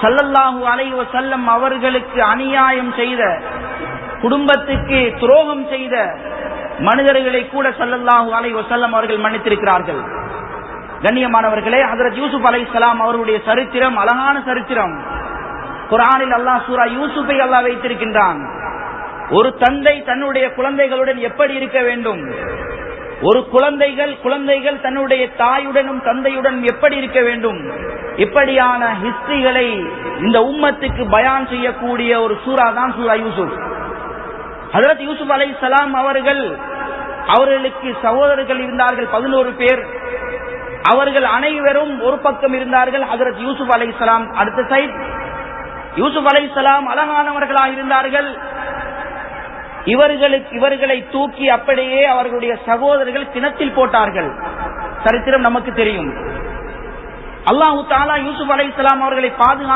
ஸல்லல்லாஹு அலைஹி வஸல்லம் அவர்களுக்கு அநியாயம் செய்த, குடும்பத்துக்கு துரோகம் செய்த மனிதர்களை கூட ஸல்லல்லாஹு அலைஹி வஸல்லம் அவர்கள் மன்னித்திருக்கிறார்கள். கண்ணியமானவர்களே, ஹஜ்ரத் யூசுப் அலைஹிஸ்ஸலாம் அவருடைய சரித்திரம் அழகான சரித்திரம். குர்ஆனில் அல்லாஹ் சூரா யூசுஃபை அல்லாஹ் வைத்திருக்கின்றான். ஒரு தந்தை தன்னுடைய குழந்தைகளுடன் எப்படி இருக்க வேண்டும், ஒரு குழந்தைகள் தன்னுடைய தாயுடனும் தந்தையுடன் எப்படி இருக்க வேண்டும், இப்படியான ஹிஸ்டரிகளை இந்த உம்மத்துக்கு பயான் செய்யக்கூடிய ஒரு சூரா தான் சூரா யூசுப். ஹஜ்ரத் யூசுப் அலைஹிஸ்ஸலாம் அவர்களுக்கு சகோதரர்கள் இருந்தார்கள் 11 பேர். அவர்கள் அனைவரும் ஒரு பக்கம் இருந்தார்கள். ஹஜ்ரத் யூசுப் அலைஹிஸ்ஸலாம் அடுத்த சைட். யூசுப் அலைஹிஸ்ஸலாம் அழகானவர்களாக இருந்தார்கள். இவர்களை தூக்கி அப்படியே அவர்களுடைய சகோதரர்கள் கிணத்தில் போட்டார்கள். சரித்திரம் நமக்கு தெரியும். அல்லாஹ் தஆலா யூசுப் அலைஹிஸ்ஸலாம் அவர்களை